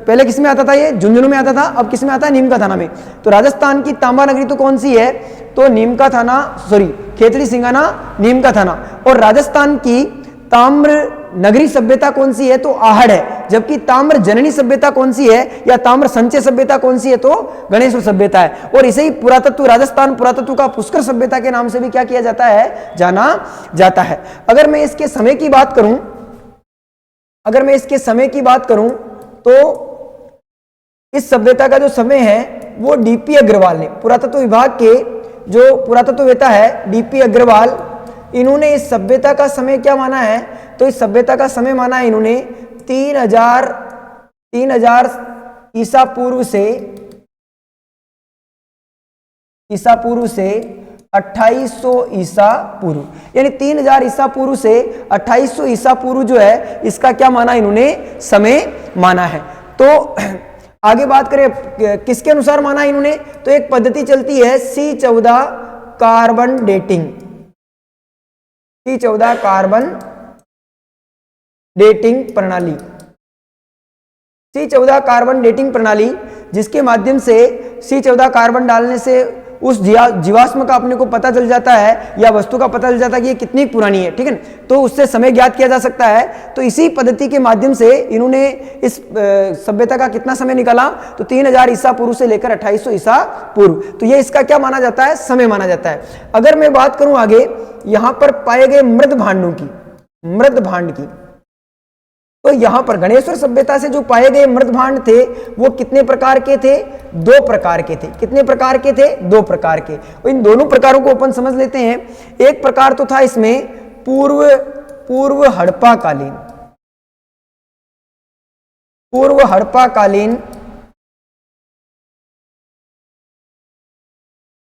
पहले किस में आता था, ये झुंझुनू में आता था, अब किस में आता है, नीम का थाना में। तो राजस्थान की तांबा नगरी तो कौन सी है, तो नीम का थाना, सॉरी खेतड़ी, सिंगाना, नीम का थाना। और राजस्थान की ताम्र नगरी सभ्यता कौन सी है, तो आहड़ है। जबकि ताम्र जननी सभ्यता कौन सी है, या ताम्र संचय सभ्यता कौन सी है, तो गणेश्वर सभ्यता है। और इसे ही पुरातत्व, राजस्थान पुरातत्व का पुष्कर सभ्यता के नाम से भी क्या किया जाता है, जाना जाता है। अगर मैं इसके समय की बात करूं, तो इस सभ्यता का जो समय है वो डीपी अग्रवाल ने, पुरातत्व विभाग के जो पुरातत्ववेत्ता है डीपी अग्रवाल, इन्होंने इस सभ्यता का समय क्या माना है, तो इस सभ्यता का समय माना है इन्होंने 3000 ईसा पूर्व से 2800 ईसा पूर्व, यानी 3000 ईसा पूर्व से 2800 ईसा पूर्व जो है, इसका क्या माना इन्होंने, समय माना है। तो आगे बात करें किसके अनुसार माना इन्होंने, तो एक पद्धति चलती है C14 carbon dating, C14 carbon dating प्रणाली, C14 कार्बन डेटिंग प्रणाली, जिसके माध्यम से C14 कार्बन डालने से उस जीवाश्म का अपने को पता चल जाता है, या वस्तु का पता चल जाता है कि ये कितनी पुरानी है, ठीक है, तो उससे समय ज्ञात किया जा सकता है। तो इसी पद्धति के माध्यम से इन्होंने इस सभ्यता का कितना समय निकाला, तो 3000 ईसा पूर्व से लेकर 2800 ईसा पूर्व, तो ये इसका क्या माना जाता है, समय माना जाता है। अगर मैं बात करूं आगे यहां पर पाए गए मृद भांड की, तो यहां पर गणेश्वर सभ्यता से जो पाए गए मृद भांड थे वो कितने प्रकार के थे, 2 प्रकार के थे। कितने प्रकार के थे, 2 प्रकार के। और इन दोनों प्रकारों को अपन समझ लेते हैं। एक प्रकार तो था इसमें पूर्व हड़प्पाकालीन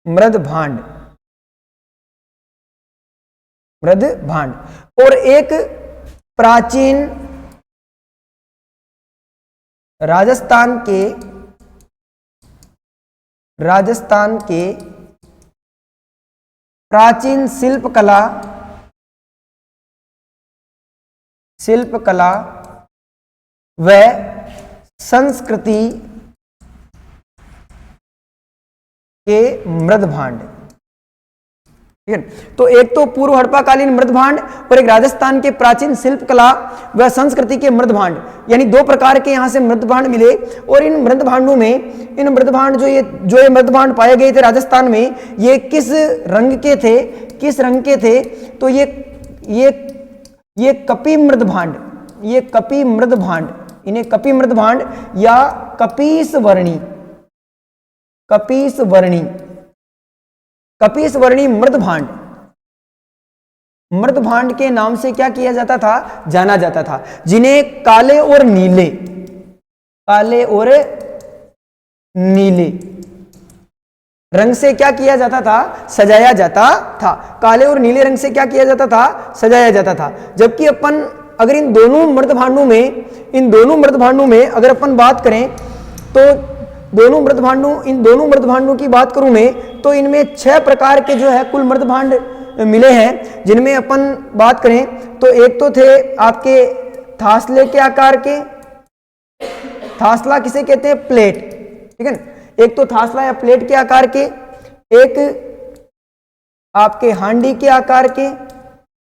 मृद भांड, और एक प्राचीन राजस्थान के प्राचीन शिल्पकला व संस्कृति के मृद भांड, ठीक है। तो एक तो पूर्व हड़प्पाकालीन मृद भांड और एक राजस्थान के प्राचीन शिल्पकला व संस्कृति के मृद भांड, यानी 2 प्रकार के यहां से मृद भांड मिले। और इन मृद भांडों में, इन मृद भांड जो ये मृद भांड पाए गए थे राजस्थान में, ये किस रंग के थे, तो ये कपी मृद भांड, इन्हें कपी मृद भांड या कपीस वर्णी मृद भांड के नाम से क्या किया जाता था, जाना जाता था, जिन्हें काले और नीले रंग से क्या किया जाता था, सजाया जाता था। काले और नीले रंग से क्या किया जाता था, सजाया जाता था। जबकि अपन अगर इन दोनों मृद भांडों में अगर अपन बात करें, तो इन दोनों मृद भांडों की बात करूं मैं, तो इनमें 6 प्रकार के जो है कुल मृद भांड मिले हैं। जिनमें अपन बात करें तो एक तो थे आपके थासले के आकार के, थासला किसे कहते हैं, प्लेट, ठीक है। एक तो थासला या प्लेट के आकार के, एक आपके हांडी के आकार के।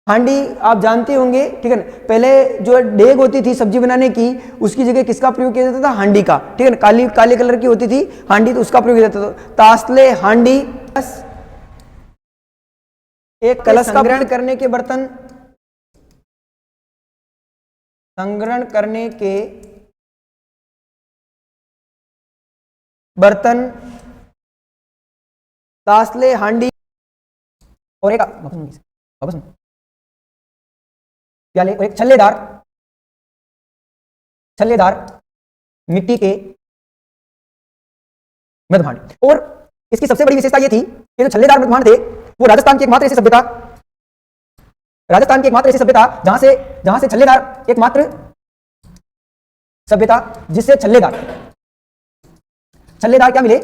हांडी आप जानते होंगे, ठीक है। पहले जो डेग होती थी सब्जी बनाने की, उसकी जगह किसका प्रयोग किया जाता था, हांडी का, ठीक है। काले कलर की होती थी हांडी, तो उसका प्रयोग किया जाता था। तासले, हांडी, एक कलश का संग्रहण करने के बर्तन, संग्रहण करने के बर्तन, तासले, हांडी और एक प्याले और एक छल्लेदार मिट्टी के मृदभांड। और इसकी सबसे बड़ी विशेषता ये थी कि जो छल्लेदार मृदभांड थे वो राजस्थान की एकमात्र ऐसी सभ्यता, जहां से छल्लेदार एकमात्र सभ्यता जिससे छल्लेदार क्या मिले,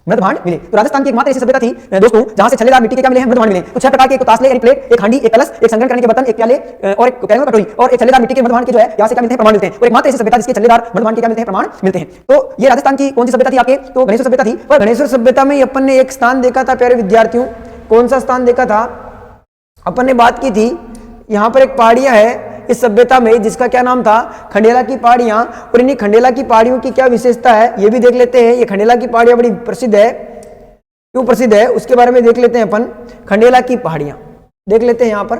मृदभांड मिले। तो राजस्थान की एकमात्र ऐसी सभ्यता थी दोस्तों जहां से छल्लेदार मिट्टी के क्या मिले हैं, मृदभांड मिले। तो 6 प्रकार के, एक तासले यानी प्लेट, एक हांडी, एक कलश, एक संग्रहण करने के बर्तन, एक प्याले और एक कटोरी और एक छल्लेदार मिट्टी के मृदभांड के जो है यहाँ से क्या मिलते हैं, प्रमाण मिलते हैं। और एकमात्र ऐसी सभ्यता जिसके छल्लेदार मृदभांड के क्या मिलते हैं, प्रमाण मिलते हैं। तो ये राजस्थान की कौन सी सभ्यता थी आपके, तो गणेश्वर सभ्यता थी। पर गणेश्वर सभ्यता में अपन ने एक स्थान देखा था प्यारे विद्यार्थियों, कौन सा स्थान देखा था, अपन ने बात की थी यहाँ पर एक पहाड़ियां है इस सभ्यता में जिसका क्या नाम था, खंडेला की पहाड़ियां। और इन्हीं खंडेला की पहाड़ियों की क्या विशेषता है ये भी देख लेते हैं। ये खंडेला की पहाड़ियां बड़ी प्रसिद्ध है, क्यों प्रसिद्ध है उसके बारे में देख लेते हैं अपन। खंडेला की पहाड़ियां देख लेते हैं, यहां पर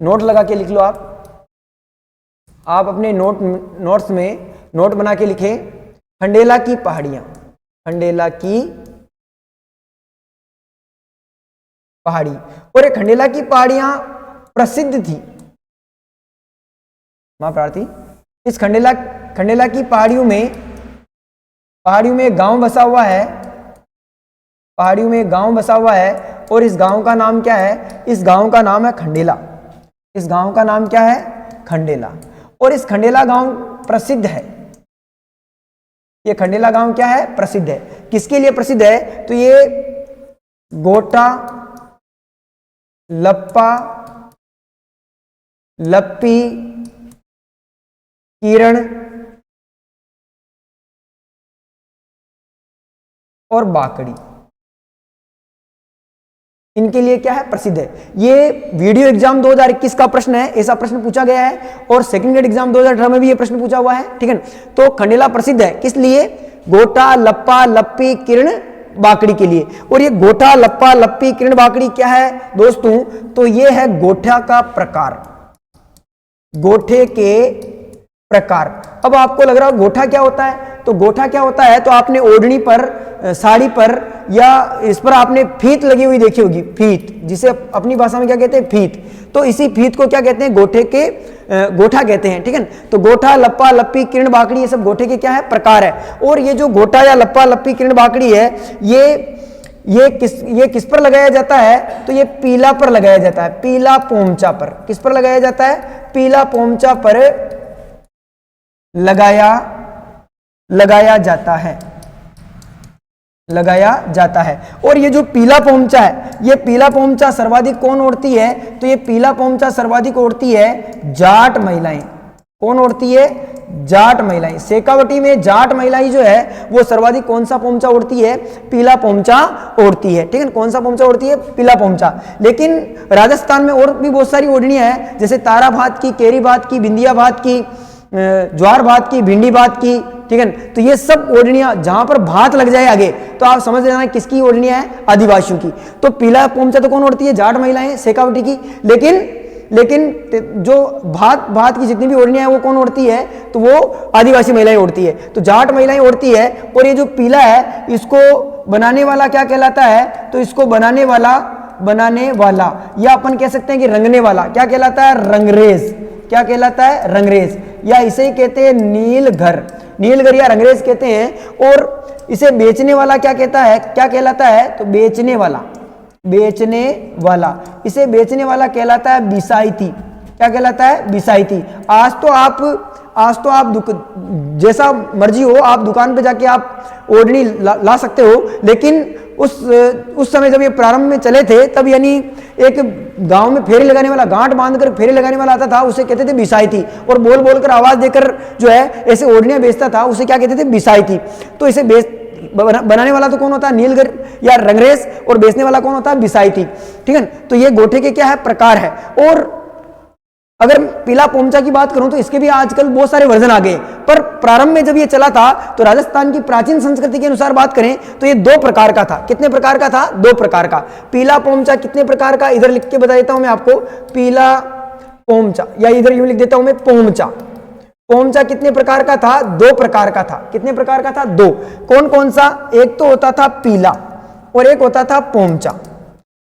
नोट लगा के लिख लो आप अपने नोट्स में नोट बना के लिखें खंडेला की पहाड़ियां, खंडेला की पहाड़ी। और ये खंडेला की पहाड़ियां प्रसिद्ध थी मां प्रार्थी। इस खंडेला की पहाड़ियों में एक गांव बसा हुआ है, पहाड़ियों में एक गांव बसा हुआ है और इस गांव का नाम क्या है, इस गांव का नाम है खंडेला। इस गांव का नाम क्या है, खंडेला। और इस खंडेला गांव प्रसिद्ध है, ये खंडेला गांव क्या है, प्रसिद्ध है। किसके लिए प्रसिद्ध है, तो ये गोटा, लप्पा, लप्पी, किरण और बाकड़ी, इनके लिए क्या है, प्रसिद्ध है। ये वीडियो एग्जाम 2021 का प्रश्न है, ऐसा प्रश्न पूछा गया है। और सेकंड ग्रेड एग्जाम 2018 में भी ये प्रश्न पूछा हुआ है, ठीक है। तो खंडेला प्रसिद्ध है किस लिए, गोटा, लप्पा, लप्पी, किरण, बाकड़ी के लिए। और ये गोटा, लप्पा, लप्पी, किरण, बाकड़ी क्या है दोस्तों, तो ये है गोठा का प्रकार, गोठे के प्रकार। अब आपको लग रहा है गोठा क्या होता है, तो गोठा क्या होता है, तो आपने ओढ़नी पर, साड़ी पर या इस पर आपने फीत लगी हुई देखी होगी, फीत, जिसे अपनी भाषा में क्या कहते हैं, फीत। तो इसी फीत को क्या कहते हैं, गोठा कहते हैं, ठीक है। तो गोठा, लप्पा, लप्पी, किरण, बाकड़ी ये सब गोठे के क्या है, प्रकार है। और ये जो गोठा या लप्पा, लप्पी, किरण, बाकड़ी है ये किस पर लगाया जाता है, तो ये पीला पर लगाया जाता है, पीला पोमचा पर। किस पर लगाया जाता है, पीला पोमचा पर लगाया जाता है। और ये जो पीला पोमचा है, ये पीला पोमचा सर्वाधिक कौन ओढ़ती है, तो ये पीला पोमचा सर्वाधिक ओढ़ती है जाट महिलाएं। कौन ओढ़ती है, जाट महिलाएं। शेखावटी में जाट महिलाएं जो है वो सर्वाधिक कौन सा पोमचा ओढ़ती है, पीला पोमचा ओढ़ती है, ठीक है। कौन सा पोमचा ओढ़ती है, पीला पोमचा। लेकिन राजस्थान में और भी बहुत सारी ओढ़नियां हैं, जैसे तारा भात की, केरी भात की, बिंदिया भात की, ज्वार भात की, भिंडी भात की, ठीक है। तो ये सब ओढ़नियां जहां पर भात लग जाए आगे तो आप समझ लेना किसकी ओढ़नियां है, आदिवासियों की। तो पीला पोमचा तो कौन ओढ़ती है, जाट महिलाएं, शेखावटी की। लेकिन जो भात की जितनी भी ओढ़नियां है वो कौन ओढ़ती है, तो वो आदिवासी महिलाएं ओढ़ती है, तो जाट महिलाएं ओढ़ती है। और ये जो पीला है इसको बनाने वाला क्या कहलाता है, तो इसको बनाने वाला या अपन कह सकते हैं कि रंगने वाला क्या कहलाता है, रंगरेज। क्या कहलाता है, रंगरेज, या इसे ही कहते हैं नीलघर या रंगरेज कहते हैं। और इसे बेचने वाला क्या कहलाता है, तो बेचने वाला, इसे बेचने वाला कहलाता है बिसाईती। क्या कहलाता है, बिसाईती। आज तो आप जैसा मर्जी हो आप दुकान पे जाके आप ओढ़नी ला सकते हो, लेकिन उस समय जब ये प्रारंभ में चले थे तब यानी एक गांव में फेरी लगाने वाला, गांठ बांधकर फेरी लगाने वाला आता था, उसे कहते थे बिसाईती। और बोल कर आवाज देकर जो है ऐसे ओढ़नियां बेचता था, उसे क्या कहते थे, बिसाईती। तो इसे बनाने वाला तो कौन होता है, नीलघर या रंगरेज, और बेचने वाला कौन होता है, बिसाईती, ठीक है। तो ये गोठे के क्या है, प्रकार है। और अगर पीला पोमचा की बात करूं तो इसके भी आजकल बहुत सारे वर्जन आ गए, पर प्रारंभ में जब ये चला था तो राजस्थान की प्राचीन संस्कृति के अनुसार बात करें तो ये 2 प्रकार का था। कितने प्रकार का था? 2 प्रकार का। पीला पोमचा कितने प्रकार का, इधर लिख के बता देता हूं मैं आपको, पीला पोमचा, या इधर यूं लिख देता हूं मैं पोमचा। पोमचा कितने प्रकार का था? 2 प्रकार का था। कितने प्रकार का था? 2। कौन कौन सा? एक तो होता था पीला और एक होता था पोमचा।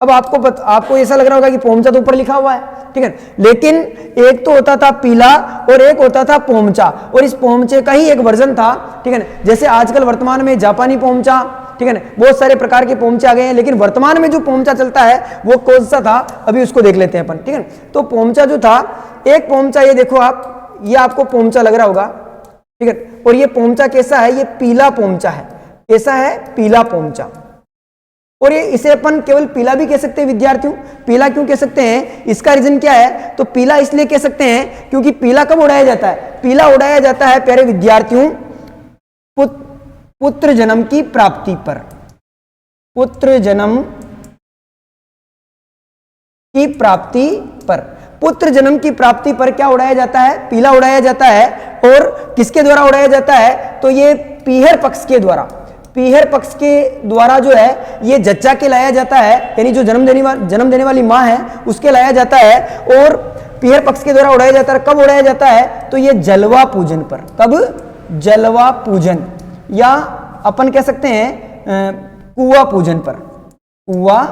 अब आपको ऐसा लग रहा होगा कि पोमचा तो ऊपर लिखा हुआ है, ठीक है, लेकिन एक तो होता था पीला और एक होता था पोमचा, और इस पोमचे का ही एक वर्जन था, ठीक है ना। जैसे आजकल वर्तमान में जापानी पोमचा, ठीक है ना, बहुत सारे प्रकार के पोमचे आ गए हैं, लेकिन वर्तमान में जो पोमचा चलता है वो कौन सा था अभी उसको देख लेते हैं अपन, ठीक है। तो पोमचा जो था, एक पोमचा ये देखो आप, ये आपको पोमचा लग रहा होगा, ठीक है, और ये पोमचा कैसा है? ये पीला पोमचा है। कैसा है? पीला पोमचा। और ये इसे अपन केवल पीला भी कह सकते हैं विद्यार्थियों। पीला क्यों कह सकते हैं? इसका रीजन क्या है? तो पीला इसलिए कह सकते हैं क्योंकि पीला कब उड़ाया जाता है? पीला उड़ाया जाता है प्यारे विद्यार्थियों पुत्र जन्म की प्राप्ति पर। पुत्र जन्म की प्राप्ति पर, पुत्र जन्म की प्राप्ति पर क्या उड़ाया जाता है? पीला उड़ाया जाता है। और किसके द्वारा उड़ाया जाता है? तो ये पीहर पक्ष के द्वारा, पीहर पक्ष के द्वारा जो है ये जच्चा के लाया जाता है, यानी जो जन्म देने वाली माँ है उसके लाया जाता है, और पीहर पक्ष के द्वारा उड़ाया जाता है। कब उड़ाया जाता है? तो ये जलवा पूजन पर। कब? जलवा पूजन, या अपन कह सकते हैं कुआ पूजन पर, कुआ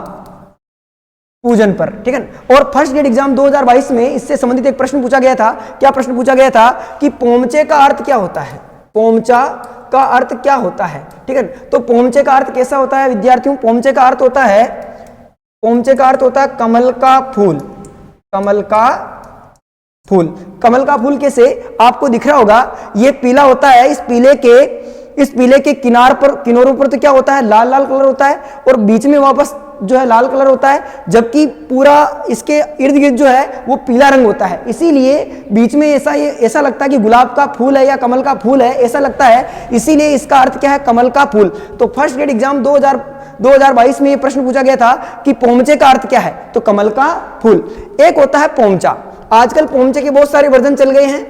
पूजन पर, ठीक है। और फर्स्ट ग्रेड एग्जाम 2022 में इससे संबंधित एक प्रश्न पूछा गया था। क्या प्रश्न पूछा गया था? कि पोमचे का अर्थ क्या होता है? पोमचा का अर्थ क्या होता है, ठीक है। तो पोमचे का अर्थ कैसा होता है विद्यार्थियों? पोमचे का अर्थ होता है, पोमचे का अर्थ होता है कमल का फूल। कमल का फूल, कमल का फूल कैसे? आपको दिख रहा होगा, ये पीला होता है, इस पीले के किनारों पर तो क्या होता है? लाल लाल कलर होता है, और बीच में वापस जो है लाल कलर होता है, जबकि पूरा इसके इर्द गिर्द जो है वो पीला रंग होता है। इसीलिए बीच में ऐसा लगता है कि गुलाब का फूल है या कमल का फूल है, ऐसा लगता है, इसीलिए इसका अर्थ क्या है? कमल का फूल। तो फर्स्ट ग्रेड एग्जाम 2022 में ये प्रश्न पूछा गया था कि पोमचे का अर्थ क्या है? तो कमल का फूल। एक होता है पोमचा। आजकल पोमचे के बहुत सारे वर्जन चल गए हैं,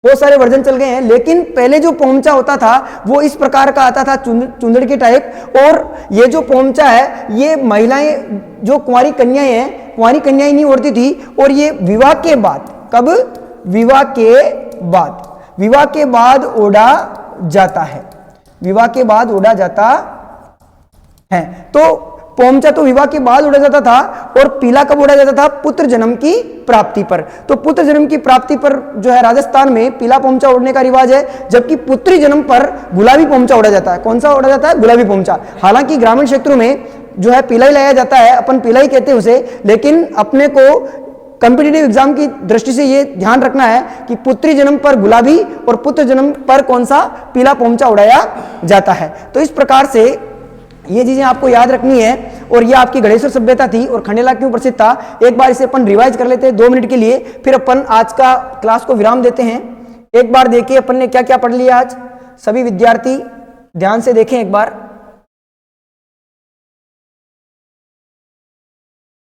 बहुत सारे वर्जन चल गए हैं, लेकिन पहले जो पोमचा होता था वो इस प्रकार का आता था, चुंदड़ की टाइप। और ये जो पोमचा है ये महिलाएं जो कुंवारी कन्याएं हैं, कुंवारी कन्याएं नहीं ओढ़ती थी, और ये विवाह के बाद, कब? विवाह के बाद ओढ़ा जाता है, विवाह के बाद ओढ़ा जाता है। तो पोमचा तो विवाह के बाद उड़ा जाता था, और पीला कब उड़ा जाता था? पुत्र जन्म की प्राप्ति पर। तो पुत्र जन्म की प्राप्ति पर जो है राजस्थान में पीला पोमचा उड़ने का रिवाज है, जबकि पुत्री जन्म पर गुलाबी पोमचा उड़ा जाता है। कौन सा उड़ा जाता है? गुलाबी पोमचा। हालांकि ग्रामीण क्षेत्रों में जो है पीला ही लाया जाता है, अपन पीला ही कहते हैं उसे, लेकिन अपने को कॉम्पिटिटिव एग्जाम की दृष्टि से ये ध्यान रखना है कि पुत्री जन्म पर गुलाबी और पुत्र जन्म पर कौन सा? पीला पोमचा उड़ाया जाता है। तो इस प्रकार से ये चीजें आपको याद रखनी है। और ये आपकी गणेश्वर सभ्यता थी, और खंडेला क्यों प्रसिद्ध था, एक बार इसे अपन रिवाइज कर लेते हैं 2 मिनट के लिए, फिर अपन आज का क्लास को विराम देते हैं। एक बार देखिए अपन ने क्या क्या पढ़ लिया आज। सभी विद्यार्थी ध्यान से देखें एक बार।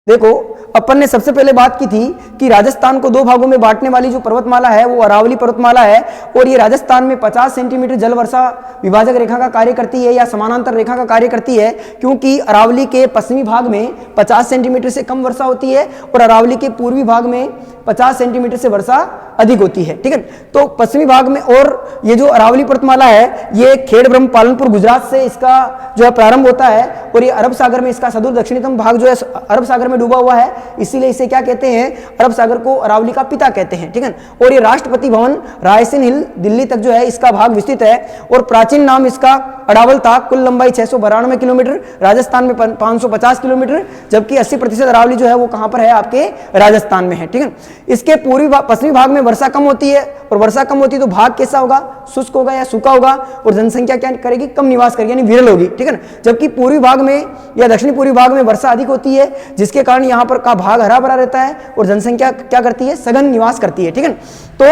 देखो, अपन ने सबसे पहले बात की थी कि राजस्थान को 2 भागों में बांटने वाली जो पर्वतमाला है वो अरावली पर्वतमाला है, और ये राजस्थान में 50 सेंटीमीटर जल वर्षा विभाजक रेखा का कार्य करती है या समानांतर रेखा का कार्य करती है, क्योंकि अरावली के पश्चिमी भाग में 50 सेंटीमीटर से कम वर्षा होती है और अरावली के पूर्वी भाग में 50 सेंटीमीटर से वर्षा अधिक होती है, ठीक है। तो पश्चिमी भाग में, और ये जो अरावली पर्वतमाला है ये खेड़ब्रह्म पालनपुर गुजरात से इसका जो है प्रारंभ होता है, और ये अरब सागर में इसका सदूर दक्षिणतम भाग जो है अरब सागर में डूबा हुआ है, इसीलिए इसे क्या कहते हैं? अरब सागर को अरावली का पिता कहते हैं, ठीक है। और ये राष्ट्रपति भवन रायसेन हिल दिल्ली तक जो है इसका भाग विस्तृत है, और प्राचीन नाम इसका अड़ावल था। कुल लंबाई 692 किलोमीटर, राजस्थान में 550 किलोमीटर, जबकि 80% अरावली जो है वो कहां पर है? आपके राजस्थान में है, ठीक है। इसके पश्चिमी भाग में वर्षा कम होती है, और वर्षा कम होती है तो भाग कैसा होगा? शुष्क होगा या सूखा होगा, और जनसंख्या क्या करेगी? कम निवास करेगी, यानी विरल होगी, ठीक है ना। जबकि पूर्वी भाग में या दक्षिणी पूर्वी भाग में वर्षा अधिक होती है, जिसके कारण यहाँ पर का भाग हरा भरा रहता है, और जनसंख्या क्या करती है? सघन निवास करती है, ठीक है। तो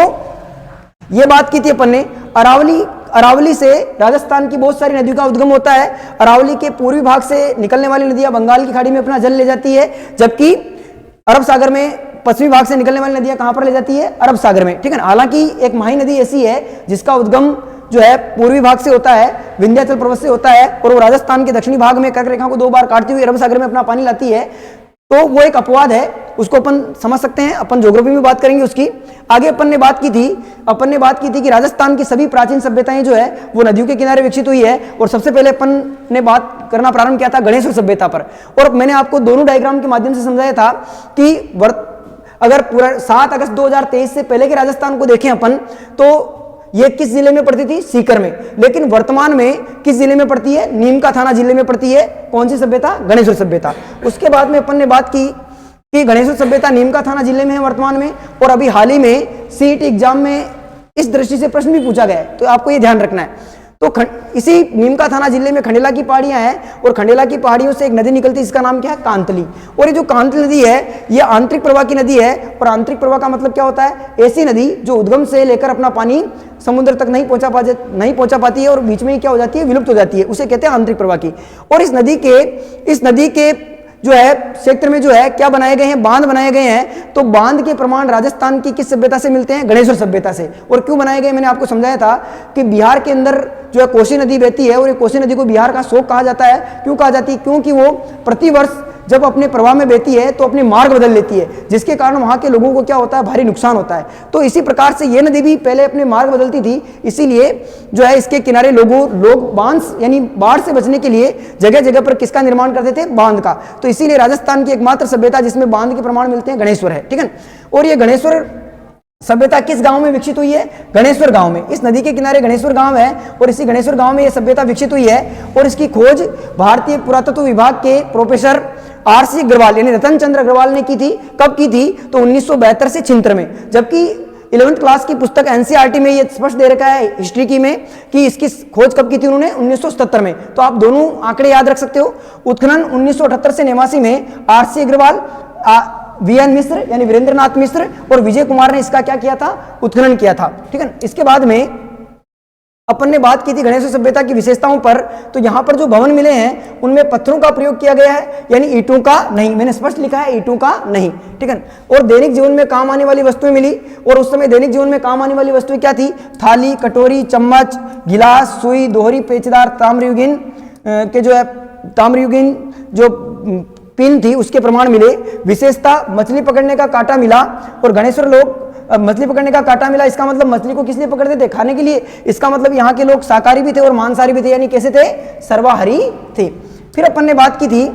ये बात की थी अपन ने। अरावली से राजस्थान की बहुत सारी नदियों का उद्गम होता है। अरावली के पूर्वी भाग से निकलने वाली नदियां बंगाल की खाड़ी में अपना जल ले जाती है, जबकि अरब सागर में पश्चिमी भाग से निकलने वाली नदियां कहां पर ले जाती है? अरब सागर में, ठीक है ना। हालांकि एक माही नदी ऐसी है जिसका उद्गम जो है पूर्वी भाग से होता है, विंध्याचल पर्वत से होता है, और वो राजस्थान के दक्षिणी भाग में कर्क रेखा को 2 बार काटती हुई अरब सागर में अपना पानी लाती है। तो वो एक अपवाद है, उसको अपन समझ सकते हैं, अपन ज्योग्राफी में बात करेंगे उसकी। आगे अपन ने बात की थी कि राजस्थान की सभी प्राचीन सभ्यताएं जो है वो नदियों के किनारे विकसित हुई है। और सबसे पहले अपन ने बात करना प्रारंभ किया था गणेश्वर सभ्यता पर, और मैंने आपको दोनों डायग्राम के माध्यम से समझाया था कि अगर पूरा 7 अगस्त 2023 से पहले के राजस्थान को देखें अपन, तो ये किस जिले में पड़ती थी? सीकर में। लेकिन वर्तमान में किस जिले में पड़ती है? नीमका थाना जिले में पड़ती है। कौन सी सभ्यता? गणेश्वर सभ्यता। उसके बाद में अपन ने बात की कि गणेश्वर सभ्यता नीमका थाना जिले में है वर्तमान में, और अभी हाल ही में सीट एग्जाम में इस दृष्टि से प्रश्न भी पूछा गया है, तो आपको ये ध्यान रखना है। तो इसी नीमका थाना जिले में खंडेला की पहाड़ियां हैं, और खंडेला की पहाड़ियों से एक नदी निकलती है, इसका नाम क्या है? कांतली। और ये जो कांतली नदी है ये आंतरिक प्रवाह की नदी है। और आंतरिक प्रवाह का मतलब क्या होता है? ऐसी नदी जो उद्गम से लेकर अपना पानी समुद्र तक नहीं पहुंचा पाती है और बीच में ही क्या हो जाती है? विलुप्त हो जाती है, उसे कहते हैं आंतरिक प्रवाह की। और इस नदी के जो है क्षेत्र में जो है क्या बनाए गए हैं? बांध बनाए गए हैं। तो बांध के प्रमाण राजस्थान की किस सभ्यता से मिलते हैं? गणेश्वर सभ्यता से। और क्यों बनाए गए? मैंने आपको समझाया था कि बिहार के अंदर जो है कोसी नदी बहती है, और ये कोसी नदी को बिहार का शोक कहा जाता है। क्यों कहा जाती है? क्योंकि वो प्रतिवर्ष जब अपने प्रवाह में बहती है तो अपने मार्ग बदल लेती है, जिसके कारण वहां के लोगों को क्या होता है? भारी नुकसान होता है। तो इसी प्रकार से ये नदी भी पहले अपने मार्ग बदलती थी, इसीलिए जो है इसके किनारे लोग बांध यानी बाढ़ से बचने के लिए जगह जगह पर किसका निर्माण करते थे? बांध का। तो इसीलिए राजस्थान की एकमात्र सभ्यता जिसमें बांध के प्रमाण मिलते हैं गणेश्वर है, ठीक है। और ये गणेश्वर सभ्यता किस गांव में विकसित हुई है? गणेश्वर गांव में। इस नदी के किनारे गणेश्वर गांव है, और इसी गणेश्वर गांव में यह सभ्यता विकसित हुई है। और इसकी खोज भारतीय पुरातत्व विभाग के प्रोफेसर आर.सी. अग्रवाल यानी रतन चंद्र अग्रवाल ने की थी। कब की थी? तो 1972 से 76 में। जबकि 11th क्लास की पुस्तक एनसीईआरटी में ये स्पष्ट दे रखा है हिस्ट्री की में कि इसकी खोज कब की थी उन्होंने? 1977 में। तो आप दोनों आंकड़े याद रख सकते हो। उत्खनन 1978 से 89 में आर.सी. अग्रवाल, वी.एन. मिश्र यानी वीरेंद्रनाथ मिश्र और विजय कुमार ने इसका क्या किया था? उत्खनन किया था, ठीक है। इसके बाद में अपन ने बात की थी गणेश्वर सभ्यता की विशेषताओं पर। तो यहां पर जो भवन मिले हैं उनमें पत्थरों का प्रयोग किया गया है, यानी ईंटों का नहीं। मैंने स्पष्ट लिखा है ईंटों का नहीं, ठीक है। और दैनिक जीवन में काम आने वाली वस्तुएं मिली। और उस समय दैनिक जीवन में काम आने वाली वस्तुएं क्या थी? थाली, कटोरी, चम्मच, गिलास, सुई, दोहरी, पेचदार ताम्रयुगीन के जो है ताम्रयुगीन जो पिन थी उसके प्रमाण मिले। विशेषता मछली पकड़ने का कांटा मिला। और गणेश्वर लोग मछली पकड़ने का कांटा मिला, इसका मतलब मछली को किस लिए पकड़ते थे? खाने के लिए। इसका मतलब यहाँ के लोग शाकाहारी भी थे और मांसाहारी भी थे, यानी कैसे थे? सर्वाहारी थे। फिर अपन ने बात की थी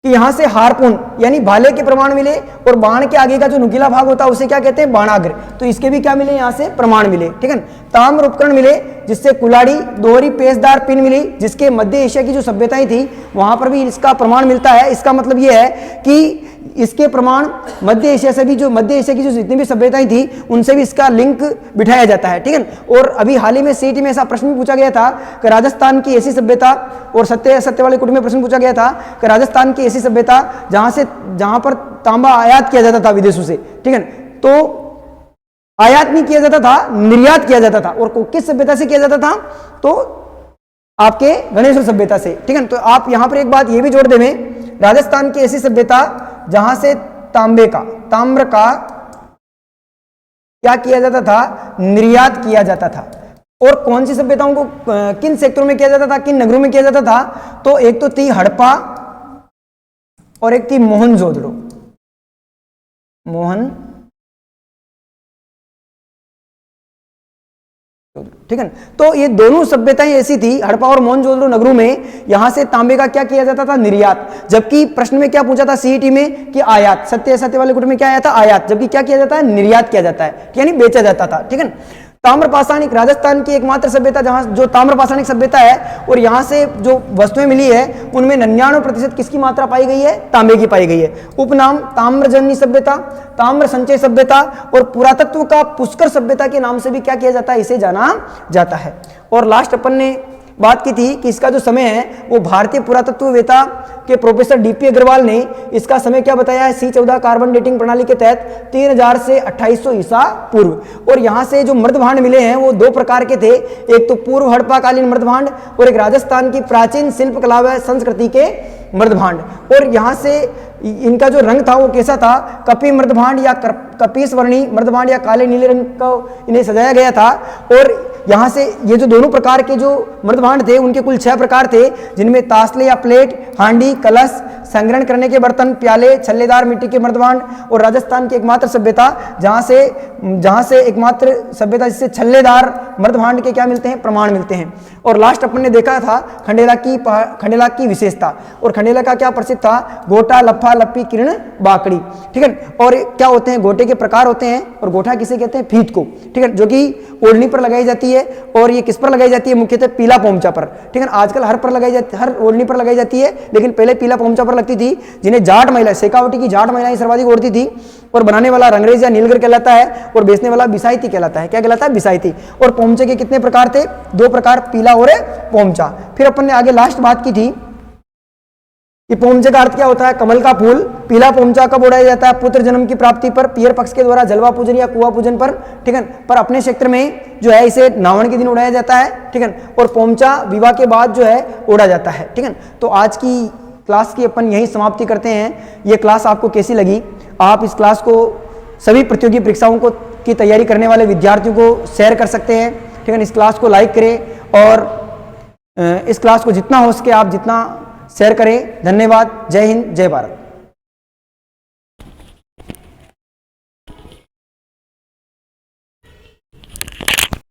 कि यहां से हारपून यानी भाले के प्रमाण मिले। और बाण के आगे का जो नुकीला भाग होता है उसे क्या कहते हैं? बाणाग्र। तो इसके भी क्या मिले? यहां से प्रमाण मिले, ठीक है। ताम्र उपकरण मिले, जिससे कुल्हाड़ी, दोहरी, पेचदार पिन मिली, जिसके मध्य एशिया की जो सभ्यताएं थी वहां पर भी इसका प्रमाण मिलता है। इसका मतलब यह है कि इसके प्रमाण मध्य एशिया की जो जितनी भी सभ्यताएं थी उनसे भी इसका लिंक बिठाया जाता है, ठीक है। और अभी हाल ही में सीटी में ऐसा प्रश्न भी पूछा गया था कि राजस्थान की ऐसी सभ्यता, और सत्य वाले कुट में प्रश्न पूछा गया था कि राजस्थान की ऐसी सभ्यता जहां पर तांबा आयात किया जाता था विदेशों से, ठीक है। तो आयात नहीं किया जाता था, निर्यात किया जाता था। और किस सभ्यता से किया जाता था? तो आपके गणेश्वर सभ्यता से, ठीक है। तो आप यहां पर एक बात ये भी जोड़ दें, राजस्थान की ऐसी सभ्यता जहां से तांबे का, ताम्र का क्या किया जाता था? निर्यात किया जाता था। और कौन सी सभ्यताओं को किन सेक्टरों में किया जाता था, किन नगरों में किया जाता था? तो एक तो थी हड़प्पा और एक थी मोहनजोदड़ो। ठीक है। तो ये दोनों सभ्यताएं ऐसी थी, हड़प्पा और मोहनजोदड़ो नगरों में यहां से तांबे का क्या किया जाता था? निर्यात। जबकि प्रश्न में क्या पूछा था सीईटी में? कि आयात। सत्य वाले कुट में क्या आया था? आयात। जबकि क्या किया जाता है? निर्यात किया जाता है, यानी बेचा जाता था, ठीक है। ताम्रपाषाणिक राजस्थान की एकमात्र सभ्यता जहां जो ताम्रपाषाणिक सभ्यता है, और यहां से जो वस्तुएं मिली है उनमें 99% किसकी मात्रा पाई गई है? तांबे की पाई गई है। उपनाम ताम्रजन्य सभ्यता, ताम्र संचय सभ्यता और पुरातत्व का पुष्कर सभ्यता के नाम से भी क्या किया जाता है? इसे जाना जाता है। और लास्ट अपन ने बात की थी कि इसका जो समय है वो भारतीय पुरातत्ववेत्ता के प्रोफेसर डीपी अग्रवाल ने इसका समय क्या बताया है, C14 कार्बन डेटिंग प्रणाली के तहत 3000 से 2800 ईसा पूर्व। और यहाँ से जो मृदभांड मिले हैं वो दो प्रकार के थे, एक तो पूर्व हड़प्पाकालीन मृदभांड और एक राजस्थान की प्राचीन शिल्पकला व संस्कृति के मृदभांड। और यहाँ से इनका जो रंग था वो कैसा था, कपी मृदभांड या कपीसवर्णी मृदभांड या काले नीले रंग को इन्हें सजाया गया था। और यहाँ से ये जो दोनों प्रकार के जो मृदभांड थे उनके कुल 6 प्रकार थे, जिनमें तासले या प्लेट, हांडी, कलश, संग्रहण करने के बर्तन, प्याले, छल्लेदार मिट्टी के मृदभांड और राजस्थान की एकमात्र सभ्यता जहाँ से एकमात्र सभ्यता जिससे छल्लेदार मृदभांड के क्या मिलते हैं, प्रमाण मिलते हैं। और लास्ट अपन ने देखा था खंडेला की विशेषता, और खंडेला का क्या प्रसिद्ध था, गोटा, लफा, लप्पी, किरण, बाकड़ी। ठीक है, और क्या होते हैं, गोटे के प्रकार होते हैं, और गोठा किसे कहते हैं, फीत को। ठीक है, जो कि ओढ़नी पर लगाई जाती है, और ये किस पर लगाई जाती है, मुख्यतः पीला पोमचा पर। ठीक है, आजकल हर पर लगाई जाती, हर ओढ़नी पर लगाई जाती है, लेकिन पहले पीला पोमचा पर लगती थी, जिन्हें जाट महिला, शेखावटी की जाट महिलाएं सर्वाधिक ओढ़ती थी। और बनाने वाला रंगरेज या नीलगर कहलाता है, और बेचने वाला बिसाईती कहलाता है। क्या कहलाता है, बिसाईती। और पोमचे के कितने प्रकार थे, 2 प्रकार, पीला और पोमचा। फिर अपन ने आगे लास्ट बात की थी कि पोमचे का अर्थ क्या होता है, कमल का फूल। पीला पोमचा कब उड़ाया जाता है, पुत्र जन्म की प्राप्ति पर, पियर पक्ष के द्वारा जलवा पूजन या कुआ पूजन पर। ठीक है, पर अपने क्षेत्र में जो है इसे नावण के दिन उड़ाया जाता है। ठीक है, और पोमचा विवाह के बाद जो है उड़ा जाता है। ठीक है, तो आज की क्लास की अपन यही समाप्ति करते हैं। ये क्लास आपको कैसी लगी, आप इस क्लास को सभी प्रतियोगी परीक्षाओं की तैयारी करने वाले विद्यार्थियों को शेयर कर सकते हैं। ठीक है, इस क्लास को लाइक करें और इस क्लास को जितना हो सके आप जितना शेयर करें। धन्यवाद। जय हिंद, जय भारत।